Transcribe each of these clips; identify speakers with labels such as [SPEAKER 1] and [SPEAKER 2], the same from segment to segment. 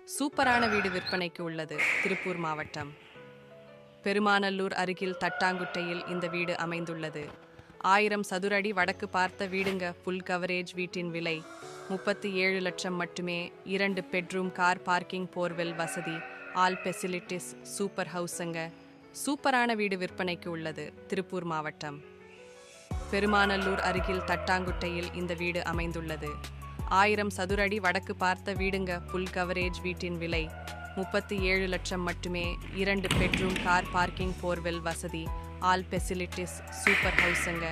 [SPEAKER 1] சூப்பரான வீடு விற்பனைக்கு உள்ளது. திருப்பூர் மாவட்டம் பெருமாநல்லூர் அருகில் தட்டாங்குட்டையில் இந்த வீடு அமைந்துள்ளது. 1000 சதுர அடி வடக்கு பார்த்த வீடுங்க. Full coverage. வீட்டின் விலை 37 லட்சம் மட்டுமே. 2 பெட்ரூம், கார் பார்க்கிங், போர்வெல் வசதி, ஆல் ஃபெசிலிட்டிஸ், சூப்பர் ஹவுஸுங்க. சூப்பரான வீடு விற்பனைக்கு உள்ளது. திருப்பூர் மாவட்டம் பெருமாநல்லூர் அருகில் தட்டாங்குட்டையில் இந்த வீடு அமைந்துள்ளது. 1000 சதுர அடி வடக்கு பார்த்த வீடுங்க. Full coverage. வீட்டின் விலை 37 லட்சம் மட்டுமே. 2 பெட்ரூம், கார் பார்க்கிங், போர்வெல் வசதி, ஆல் ஃபெசிலிட்டிஸ், சூப்பர் ஹவுஸுங்க.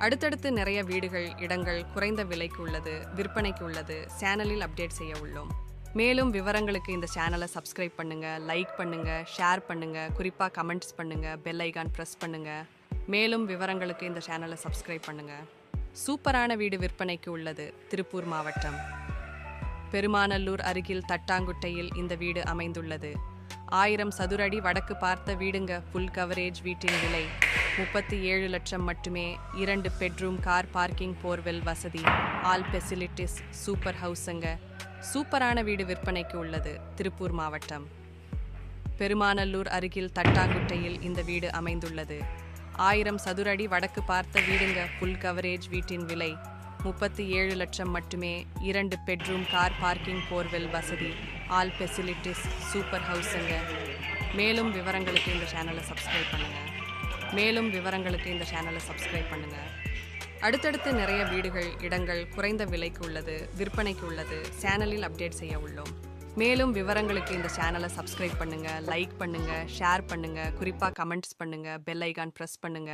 [SPEAKER 1] அடுத்தடுத்து நிறைய வீடுகள், இடங்கள் குறைந்த விலைக்கு உள்ளது, விற்பனைக்கு உள்ளது. சேனலில் அப்டேட் செய்ய உள்ளோம். மேலும் விவரங்களுக்கு இந்த சேனலை சப்ஸ்கிரைப் பண்ணுங்க, லைக் பண்ணுங்க, ஷேர் பண்ணுங்க, குறிப்பாக கமெண்ட்ஸ் பண்ணுங்க, பெல் ஐகான் ப்ரெஸ் பண்ணுங்க. மேலும் விவரங்களுக்கு இந்த சேனலை சப்ஸ்கிரைப் பண்ணுங்க. சூப்பரான வீடு விற்பனைக்கு உள்ளது. திருப்பூர் மாவட்டம் பெருமாநல்லூர் அருகில் தட்டாங்குட்டையில் இந்த வீடு அமைந்துள்ளது. 1000 சதுர அடி வடக்கு பார்த்த வீடுங்க. Full coverage. வீட்டின் விலை 37 லட்சம் மட்டுமே. 2 பெட்ரூம், கார் பார்க்கிங், போர்வெல் வசதி, ஆல் ஃபெசிலிட்டிஸ், சூப்பர் ஹவுஸுங்க. சூப்பரான வீடு விற்பனைக்கு உள்ளது. திருப்பூர் மாவட்டம் பெருமாநல்லூர் அருகில் தட்டாங்குட்டையில் இந்த வீடு அமைந்துள்ளது. 1000 சதுர அடி வடக்கு பார்த்த வீடுங்க. Full coverage. வீட்டின் விலை 37 லட்சம் மட்டுமே. 2 பெட்ரூம், கார் பார்க்கிங், போர்வெல் வசதி, ஆல் ஃபெசிலிட்டிஸ், சூப்பர் ஹவுஸுங்க. மேலும் விவரங்களுக்கு இந்த சேனலை சப்ஸ்கிரைப் பண்ணுங்க. அடுத்தடுத்து நிறைய வீடுகள், இடங்கள் குறைந்த விலைக்கு உள்ளது, விற்பனைக்கு உள்ளது. சேனலில் அப்டேட் செய்ய உள்ளோம். மேலும் விவரங்களுக்கு இந்த சேனலை சப்ஸ்கிரைப் பண்ணுங்க, லைக் பண்ணுங்க, ஷேர் பண்ணுங்க, குறிப்பாக கமெண்ட்ஸ் பண்ணுங்க, பெல் ஐகான் ப்ரெஸ் பண்ணுங்க.